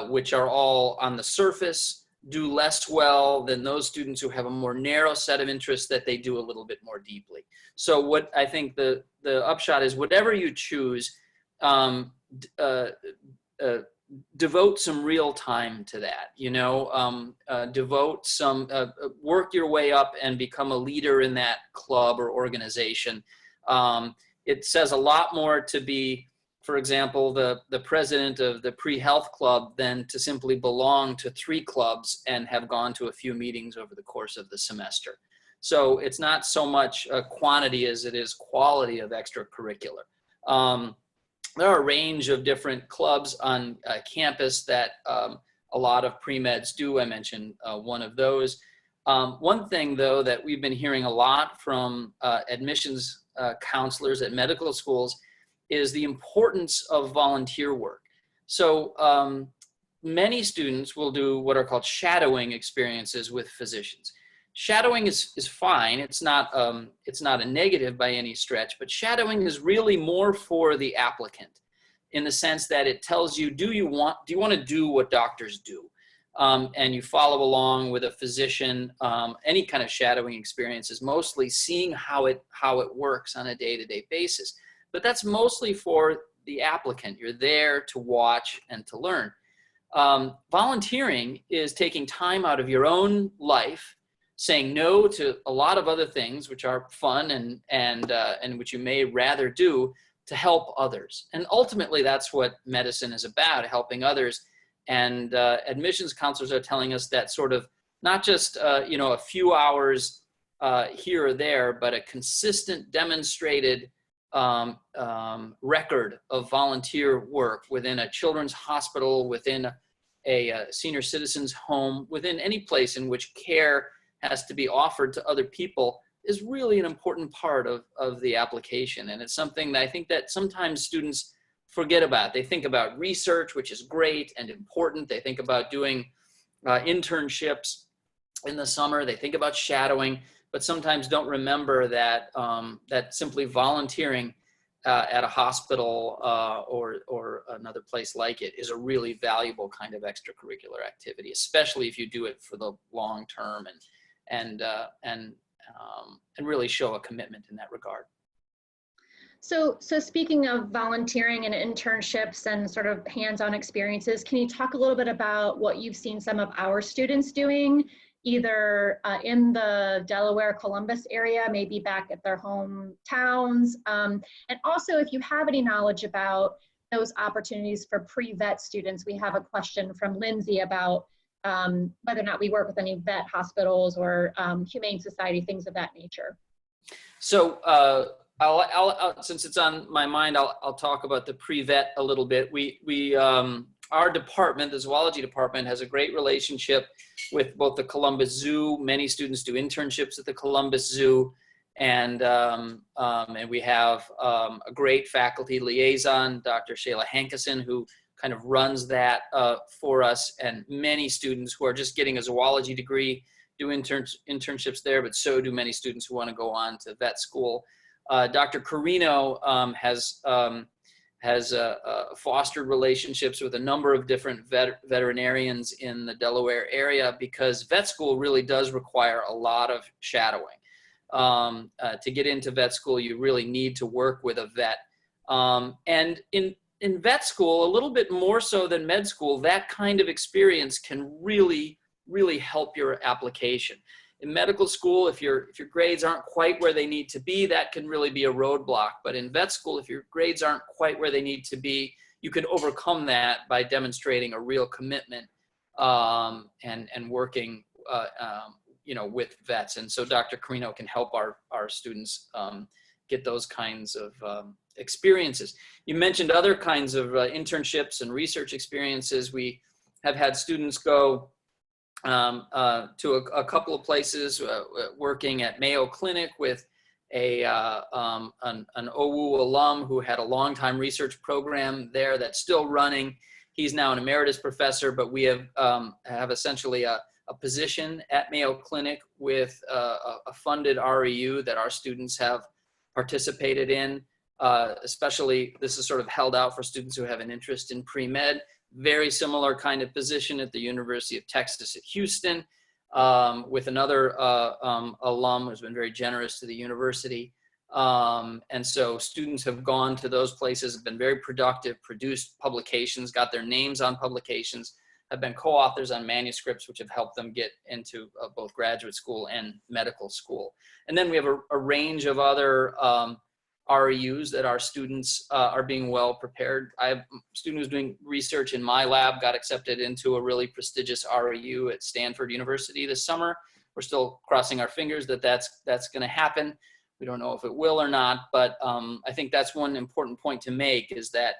which are all on the surface, do less well than those students who have a more narrow set of interests that they do a little bit more deeply. So what I think the upshot is, whatever you choose, devote some real time to that, devote some, work your way up and become a leader in that club or organization. It says a lot more to be, for example, the president of the pre-health club than to simply belong to 3 clubs and have gone to a few meetings over the course of the semester. So it's not so much quantity as it is quality of extracurricular. There are a range of different clubs on campus that a lot of pre-meds do. I mentioned one of those. One thing, though, that we've been hearing a lot from admissions counselors at medical schools is the importance of volunteer work. So many students will do what are called shadowing experiences with physicians. Shadowing is fine. It's not a negative by any stretch, but shadowing is really more for the applicant, in the sense that it tells you, do you want to do what doctors do? And you follow along with a physician. Any kind of shadowing experience is mostly seeing how it works on a day-to-day basis. But that's mostly for the applicant. You're there to watch and to learn. Volunteering is taking time out of your own life, saying no to a lot of other things which are fun and which you may rather do to help others. And ultimately, that's what medicine is about, helping others. And admissions counselors are telling us that sort of not just a few hours here or there, but a consistent, demonstrated record of volunteer work within a children's hospital, within a senior citizen's home, within any place in which care has to be offered to other people, is really an important part of the application. And it's something that I think that sometimes students forget about. They think about research, which is great and important. They think about doing internships in the summer. They think about shadowing, but sometimes don't remember that that simply volunteering at a hospital or another place like it is a really valuable kind of extracurricular activity, especially if you do it for the long term and really show a commitment in that regard. So speaking of volunteering and internships and sort of hands-on experiences, can you talk a little bit about what you've seen some of our students doing, either in the Delaware, Columbus area, maybe back at their hometowns, and also if you have any knowledge about those opportunities for pre-vet students? We have a question from Lindsay about whether or not we work with any vet hospitals or humane society, things of that nature. So I'll since it's on my mind, I'll talk about the pre-vet a little bit. Our department, the zoology department, has a great relationship with both the Columbus Zoo. Many students do internships at the Columbus Zoo, and we have a great faculty liaison, Dr. Shayla Hankeson, who kind of runs that for us, and many students who are just getting a zoology degree do internships there, but so do many students who want to go on to vet school. Dr. Carino has fostered relationships with a number of different veterinarians in the Delaware area, because vet school really does require a lot of shadowing. To get into vet school, you really need to work with a vet. And in vet school, a little bit more so than med school, that kind of experience can really, really help your application. In medical school, if your grades aren't quite where they need to be, that can really be a roadblock. But in vet school, if your grades aren't quite where they need to be, you can overcome that by demonstrating a real commitment and working with vets. And so Dr. Carino can help our students get those kinds of experiences. You mentioned other kinds of internships and research experiences. We have had students go to a couple of places, working at Mayo Clinic with an OWU alum who had a long-time research program there that's still running. He's now an emeritus professor, but we have essentially a position at Mayo Clinic with a funded REU that our students have participated in. Especially, this is sort of held out for students who have an interest in pre-med. Very similar kind of position at the University of Texas at Houston, with another alum who's been very generous to the university. And so students have gone to those places, have been very productive, produced publications, got their names on publications, have been co-authors on manuscripts, which have helped them get into both graduate school and medical school. And then we have a range of other REUs that our students are being well prepared. I have a student who's doing research in my lab, got accepted into a really prestigious REU at Stanford University this summer. We're still crossing our fingers that that's going to happen. We don't know if it will or not, but I think that's one important point to make, is that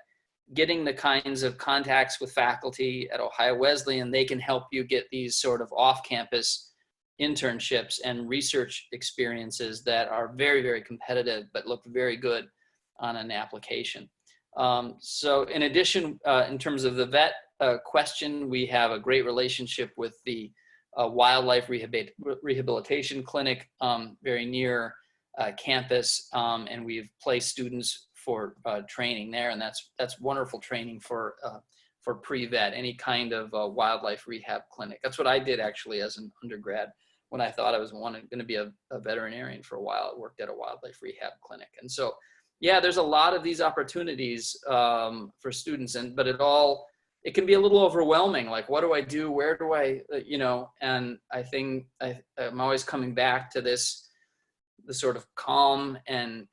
getting the kinds of contacts with faculty at Ohio Wesleyan, they can help you get these sort of off-campus internships and research experiences that are very, very competitive, but look very good on an application. So in addition, in terms of the vet question, we have a great relationship with the wildlife rehabilitation clinic very near campus, and we've placed students for training there, and that's wonderful training for pre-vet, any kind of wildlife rehab clinic. That's what I did actually as an undergrad. When I thought I was going to be a veterinarian for a while, I worked at a wildlife rehab clinic. And so, yeah, there's a lot of these opportunities for students, but it can be a little overwhelming. Like, what do I do? Where do I, and I think I'm always coming back to the sort of calm and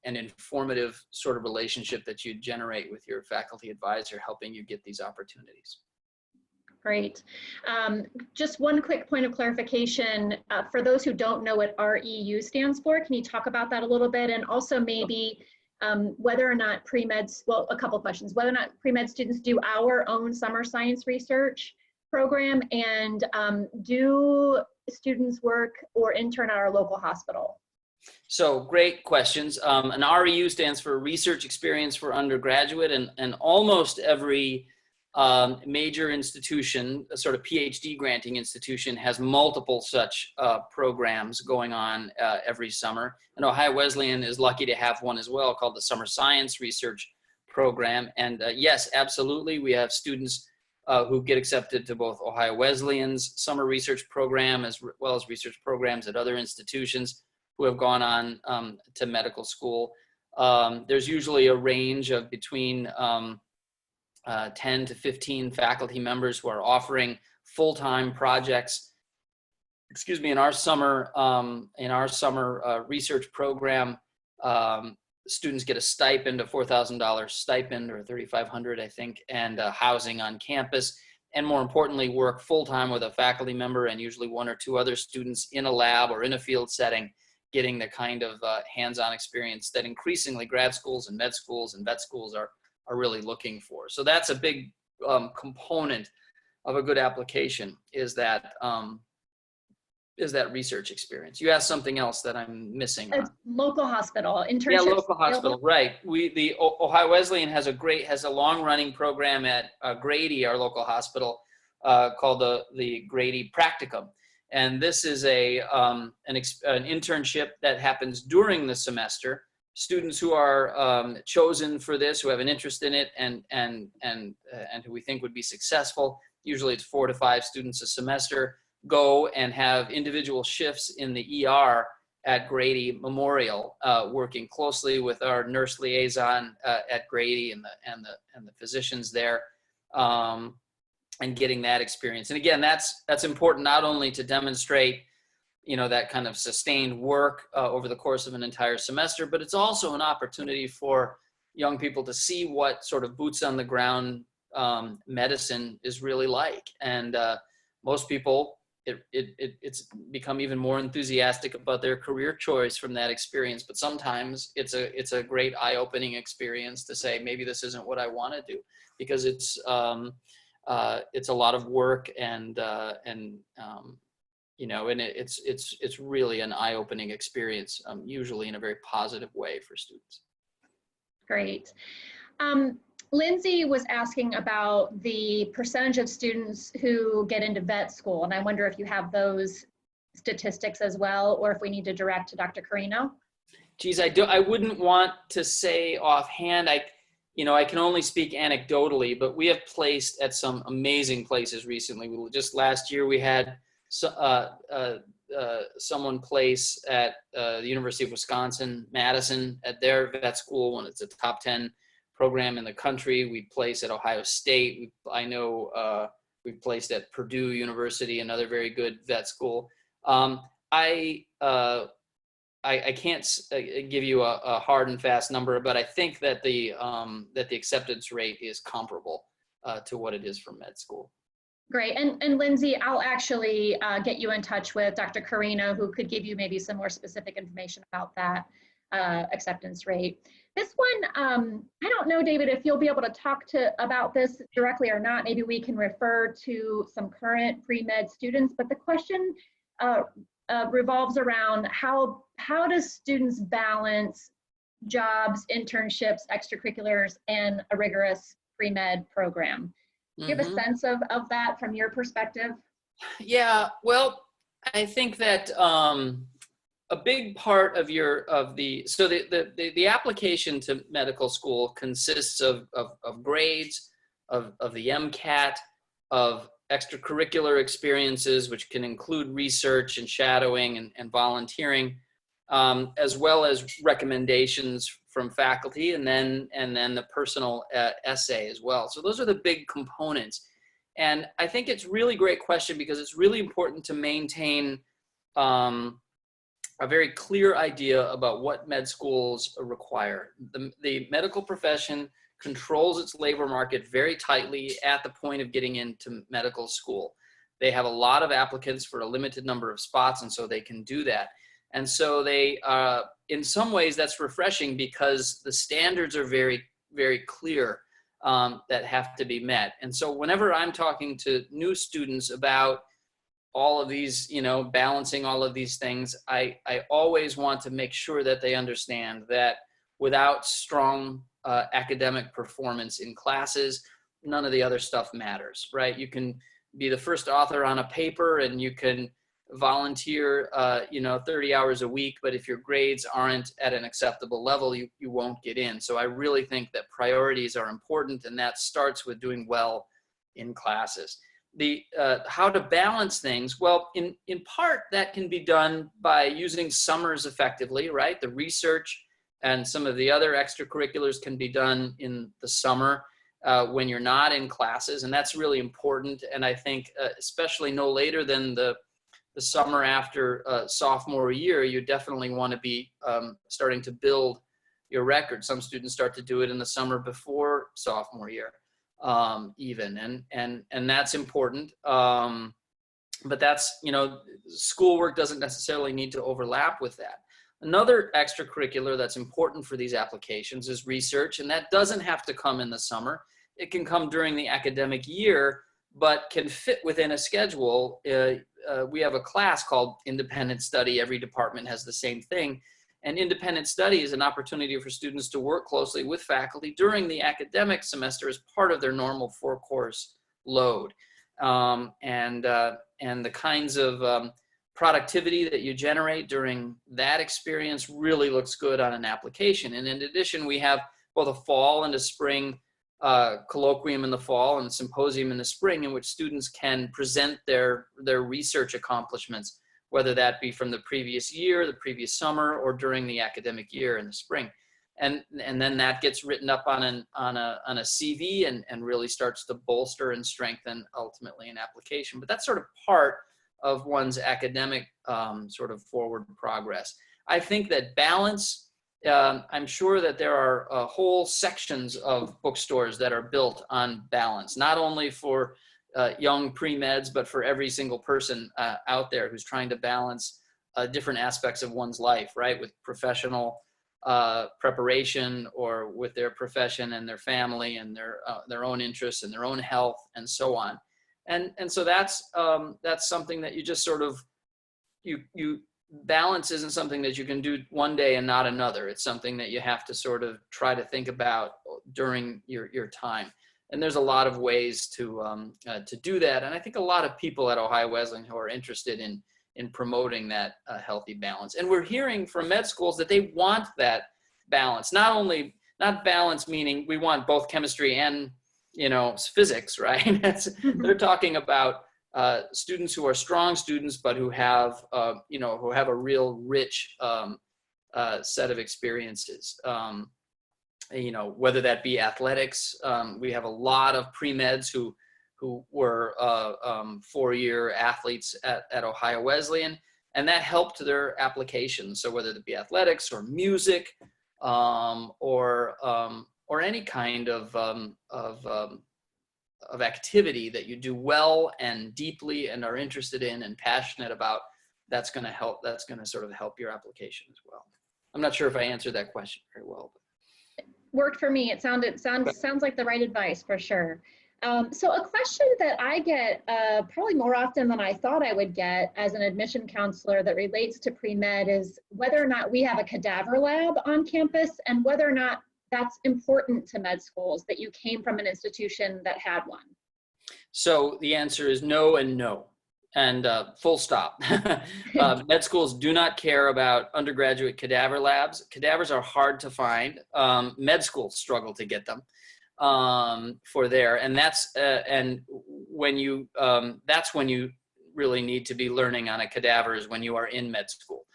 informative sort of relationship that you generate with your faculty advisor, helping you get these opportunities. Great. Just one quick point of clarification. For those who don't know what REU stands for, can you talk about that a little bit? And also maybe whether or not pre-meds, well, a couple of questions, whether or not pre-med students do our own summer science research program, and do students work or intern at our local hospital? So great questions. An REU stands for Research Experience for Undergraduate, and almost every major institution, a sort of PhD granting institution, has multiple such programs going on every summer. And Ohio Wesleyan is lucky to have one as well, called the Summer Science Research Program. And yes, absolutely, we have students who get accepted to both Ohio Wesleyan's summer research program as well as research programs at other institutions who have gone on to medical school. There's usually a range of between 10 to 15 faculty members who are offering full-time projects. In our summer research program, students get a stipend, a $4,000 stipend, or $3,500, I think, and housing on campus, and more importantly, work full-time with a faculty member and usually one or two other students in a lab or in a field setting, getting the kind of hands-on experience that increasingly grad schools and med schools and vet schools are really looking for. So that's a big component of a good application, is that research experience. You asked something else that I'm missing. Local hospital internships. Yeah, local hospital, right. The Ohio Wesleyan has a long running program at Grady, our local hospital, called the Grady Practicum. And this is an internship that happens during the semester. Students who are chosen for this, who have an interest in it, and who we think would be successful, usually it's 4 to 5 students a semester, go and have individual shifts in the ER at Grady Memorial, working closely with our nurse liaison at Grady and the physicians there, and getting that experience. And again, that's important not only to demonstrate, that kind of sustained work over the course of an entire semester, but it's also an opportunity for young people to see what sort of boots on the ground medicine is really like. And most people, it's become even more enthusiastic about their career choice from that experience. But sometimes it's a great eye-opening experience to say, maybe this isn't what I want to do, because it's a lot of work and it's really an eye-opening experience, usually in a very positive way for students. Great. Lindsay was asking about the percentage of students who get into vet school, and I wonder if you have those statistics as well, or if we need to direct to Dr. Carino. Geez, I wouldn't want to say offhand. I can only speak anecdotally, but we have placed at some amazing places recently. Just last year, we had someone place at the University of Wisconsin-Madison at their vet school when it's a top 10 program in the country. We place at Ohio State. I know we've placed at Purdue University, another very good vet school. I can't give you a hard and fast number, but I think that the acceptance rate is comparable to what it is for med school. Great. And Lindsay, I'll actually get you in touch with Dr. Carino, who could give you maybe some more specific information about that acceptance rate. This one, I don't know, David, if you'll be able to talk about this directly or not. Maybe we can refer to some current pre-med students, but the question revolves around how does students balance jobs, internships, extracurriculars, and a rigorous pre-med program? Do you have a sense of that from your perspective? Yeah, well, I think that a big part of the application to medical school consists of grades, of the MCAT, of extracurricular experiences, which can include research and shadowing and volunteering, as well as recommendations from faculty, and then the personal essay as well. So those are the big components. And I think it's really great question, because it's really important to maintain a very clear idea about what med schools require. The medical profession controls its labor market very tightly at the point of getting into medical school. They have a lot of applicants for a limited number of spots, and so they can do that. And so they, in some ways, that's refreshing, because the standards are very, very clear that have to be met. And so whenever I'm talking to new students about all of these, balancing all of these things, I always want to make sure that they understand that without strong academic performance in classes, none of the other stuff matters, right? You can be the first author on a paper, and you can volunteer 30 hours a week, but if your grades aren't at an acceptable level, you won't get in. So I really think that priorities are important, and that starts with doing well in classes. The how to balance things, well, in part that can be done by using summers effectively, right? The research and some of the other extracurriculars can be done in the summer when you're not in classes, and that's really important. And I think especially no later than the summer after sophomore year, you definitely want to be starting to build your record. Some students start to do it in the summer before sophomore year, even, and that's important. But that's, schoolwork doesn't necessarily need to overlap with that. Another extracurricular that's important for these applications is research, and that doesn't have to come in the summer. It can come during the academic year, but can fit within a schedule. We have a class called Independent Study. Every department has the same thing. And independent study is an opportunity for students to work closely with faculty during the academic semester as part of their normal 4-course load. and the kinds of productivity that you generate during that experience really looks good on an application. And in addition, we have both a fall and a spring colloquium in the fall and symposium in the spring, in which students can present their research accomplishments, whether that be from the previous year, the previous summer, or during the academic year in the spring. And then that gets written up on a CV and really starts to bolster and strengthen ultimately an application. But that's sort of part of one's academic sort of forward progress. I think that balance, I'm sure that there are whole sections of bookstores that are built on balance, not only for young pre-meds, but for every single person out there who's trying to balance different aspects of one's life, right? With professional preparation, or with their profession and their family and their own interests and their own health and so on. And so that's something that you just sort of, you balance isn't something that you can do one day and not another. It's something that you have to sort of try to think about during your time. And there's a lot of ways to do that. And I think a lot of people at Ohio Wesleyan who are interested in promoting that healthy balance. And we're hearing from med schools that they want that balance. Not balance meaning we want both chemistry and physics, right? They're talking about students who are strong students, but who have who have a real rich set of experiences. Whether that be athletics, we have a lot of pre-meds who were 4-year athletes at Ohio Wesleyan, and that helped their applications. So whether it be athletics or music, or any kind of activity that you do well and deeply and are interested in and passionate about, that's going to help. That's going to sort of help your application as well. I'm not sure if I answered that question very well. It worked for me. It sounds like the right advice for sure. So a question that I get probably more often than I thought I would get as an admission counselor that relates to pre-med is whether or not we have a cadaver lab on campus, and whether or not that's important to med schools, that you came from an institution that had one. So the answer is no and no, and full stop. Med schools do not care about undergraduate cadaver labs. Cadavers are hard to find. Med schools struggle to get them for there, and that's when you really need to be learning on a cadaver, is when you are in med school.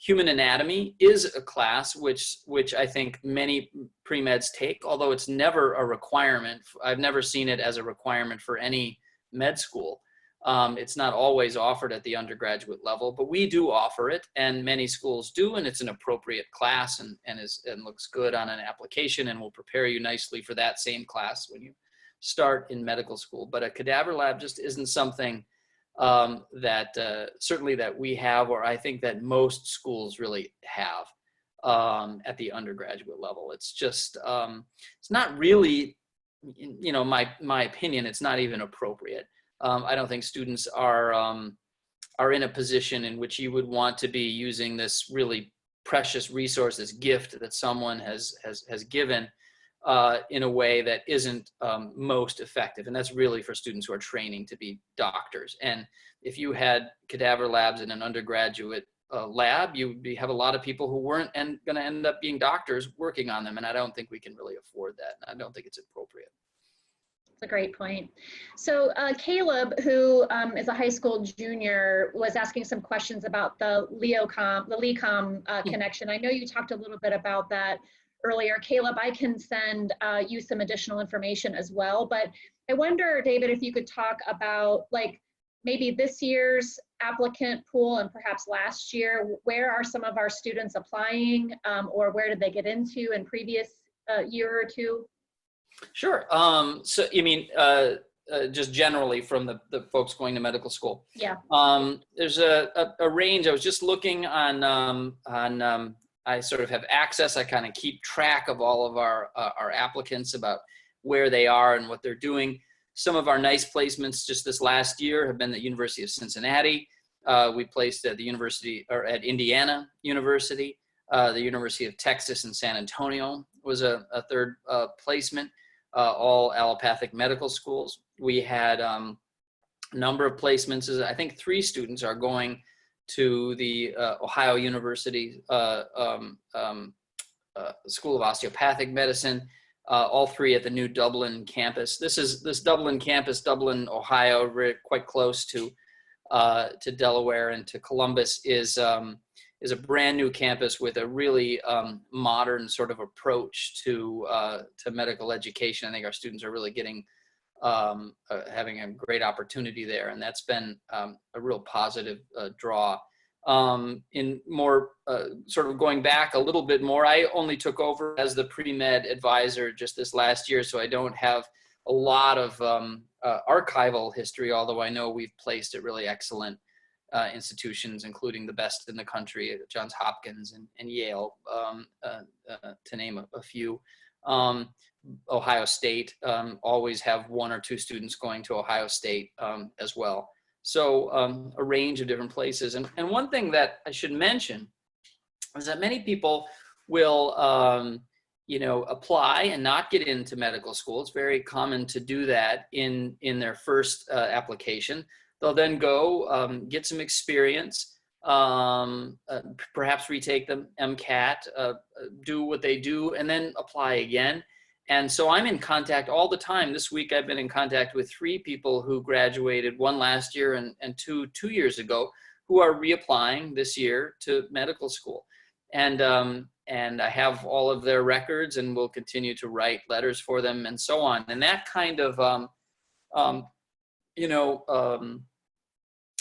Human anatomy is a class which I think many pre-meds take, although it's never a requirement. I've never seen it as a requirement for any med school. It's not always offered at the undergraduate level, but we do offer it, and many schools do, and it's an appropriate class and looks good on an application and will prepare you nicely for that same class when you start in medical school. But a cadaver lab just isn't something certainly that we have, or I think that most schools really have at the undergraduate level. It's just, it's not really, my opinion, it's not even appropriate. I don't think students are in a position in which you would want to be using this really precious resource, this gift that someone has given in a way that isn't most effective. And that's really for students who are training to be doctors. And if you had cadaver labs in an undergraduate lab, you would have a lot of people who weren't going to end up being doctors working on them. And I don't think we can really afford that. I don't think it's appropriate. That's a great point. So Caleb, who is a high school junior, was asking some questions about the LECOM connection. I know you talked a little bit about that earlier. Caleb, I can send you some additional information as well, but I wonder, David, if you could talk about maybe this year's applicant pool and perhaps last year. Where are some of our students applying, or where did they get into in previous year or two? Sure. So you mean just generally from the folks going to medical school? Yeah. There's a range. I was just looking on I sort of have access. I kind of keep track of all of our applicants, about where they are and what they're doing. Some of our nice placements just this last year have been the University of Cincinnati. We placed at the University, or at Indiana University. The University of Texas in San Antonio was a third placement. All allopathic medical schools. We had a number of placements. I think 3 students are going to the Ohio University School of Osteopathic Medicine, all 3 at the new Dublin campus. This Dublin campus, Dublin, Ohio, quite close to Delaware and to Columbus, is a brand new campus with a really modern sort of approach to medical education. I think our students are really getting having a great opportunity there, and that's been a real positive draw. In more sort of going back a little bit more, I only took over as the pre-med advisor just this last year, so I don't have a lot of archival history, although I know we've placed at really excellent institutions, including the best in the country, Johns Hopkins and Yale, to name a few. Ohio State, always have 1 or 2 students going to Ohio State as well. So a range of different places. And one thing that I should mention is that many people will, apply and not get into medical school. It's very common to do that in their first application. They'll then go get some experience, perhaps retake the MCAT, do what they do, and then apply again. And so I'm in contact all the time. This week I've been in contact with 3 people who graduated, 1 last year and 2 years ago, who are reapplying this year to medical school. And I have all of their records and will continue to write letters for them and so on. And that kind of,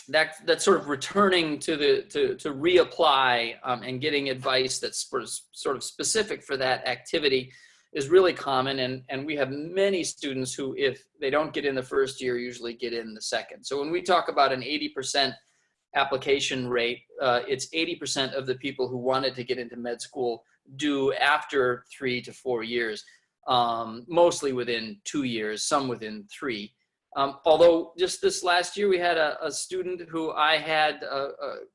that sort of returning to reapply and getting advice that's sort of specific for that activity is really common, and we have many students who, if they don't get in the first year, usually get in the second. So when we talk about an 80% application rate, it's 80% of the people who wanted to get into med school do after 3 to 4 years, mostly within 2 years, some within 3. Although just this last year, we had a student who I had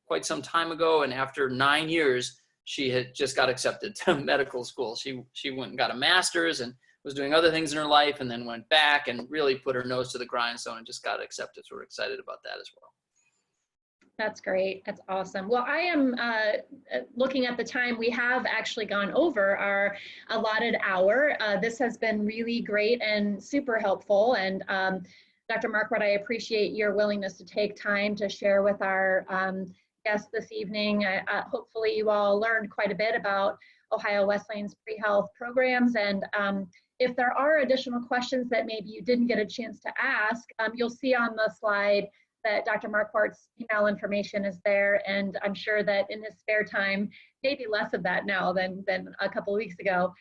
quite some time ago, and after 9 years, she had just got accepted to medical school. She went and got a master's and was doing other things in her life, and then went back and really put her nose to the grindstone and just got accepted. So we're excited about that as well. That's great. That's awesome. Well, I am looking at the time. We have actually gone over our allotted hour. This has been really great and super helpful. And Dr. Markwardt, I appreciate your willingness to take time to share with our guests this evening. Hopefully you all learned quite a bit about Ohio Wesleyan's pre-health programs. And if there are additional questions that maybe you didn't get a chance to ask, you'll see on the slide that Dr. Markwart's email information is there. And I'm sure that in his spare time, maybe less of that now than a couple of weeks ago,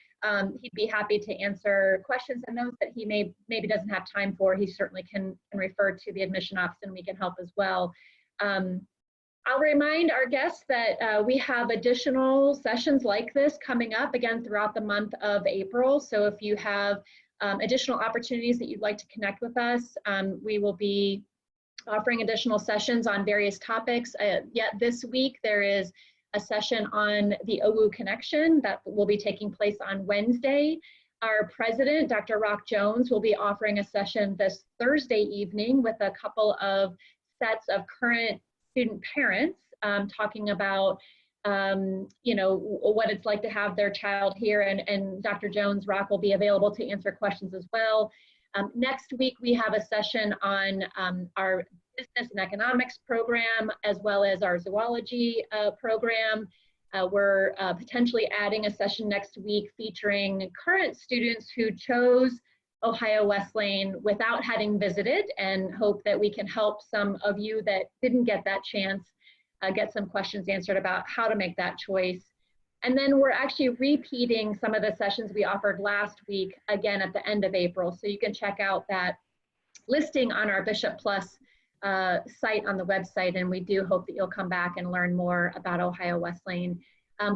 he'd be happy to answer questions, and those that he maybe doesn't have time for, he certainly can refer to the admission office and we can help as well. I'll remind our guests that we have additional sessions like this coming up again throughout the month of April. So if you have additional opportunities that you'd like to connect with us, we will be offering additional sessions on various topics. Yet this week there is a session on the OWU connection that will be taking place on Wednesday. Our president, Dr. Rock Jones, will be offering a session this Thursday evening with a couple of sets of current student parents talking about what it's like to have their child here, and Dr. Jones, Rock will be available to answer questions as well. Next week we have a session on our business and economics program, as well as our zoology program. We're potentially adding a session next week featuring current students who chose Ohio Wesleyan without having visited, and hope that we can help some of you that didn't get that chance get some questions answered about how to make that choice. And then we're actually repeating some of the sessions we offered last week again at the end of April. So you can check out that listing on our Bishop Plus site on the website, and we do hope that you'll come back and learn more about Ohio Wesleyan.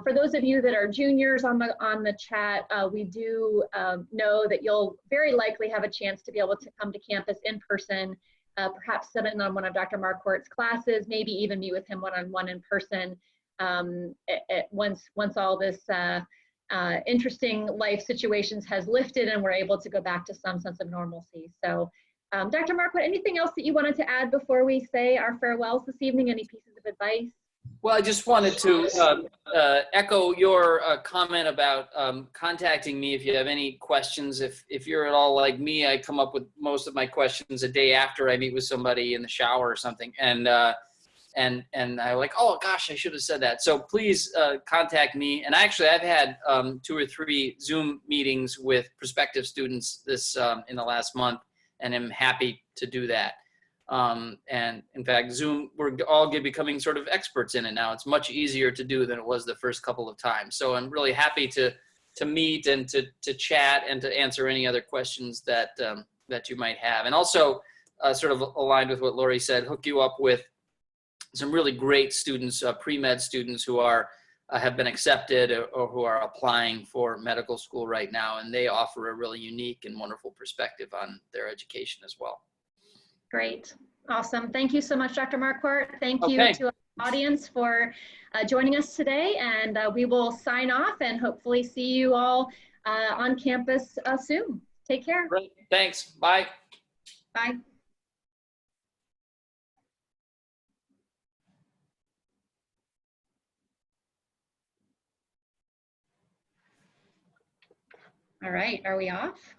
For those of you that are juniors on the chat, we do know that you'll very likely have a chance to be able to come to campus in person, perhaps sit in on one of Dr. Markwart's classes, maybe even meet with him one-on-one in person once all this interesting life situations has lifted and we're able to go back to some sense of normalcy. So Dr. Markwardt, anything else that you wanted to add before we say our farewells this evening? Any pieces of advice? Well, I just wanted to echo your comment about contacting me if you have any questions. If you're at all like me, I come up with most of my questions a day after I meet with somebody in the shower or something, and I like, oh gosh, I should have said that. So please contact me. And actually, I've had 2 or 3 Zoom meetings with prospective students this in the last month, and I'm happy to do that. And in fact, Zoom, we're all becoming sort of experts in it now. It's much easier to do than it was the first couple of times. So I'm really happy to meet and to chat and to answer any other questions that that you might have. And also, sort of aligned with what Lori said, hook you up with some really great students, pre-med students who are have been accepted or who are applying for medical school right now, and they offer a really unique and wonderful perspective on their education as well. Great. Awesome. Thank you so much, Dr. Markwardt. Thank you Okay. to our audience for joining us today, and we will sign off and hopefully see you all on campus soon. Take care. Great. Thanks. Bye. Bye. All right, are we off?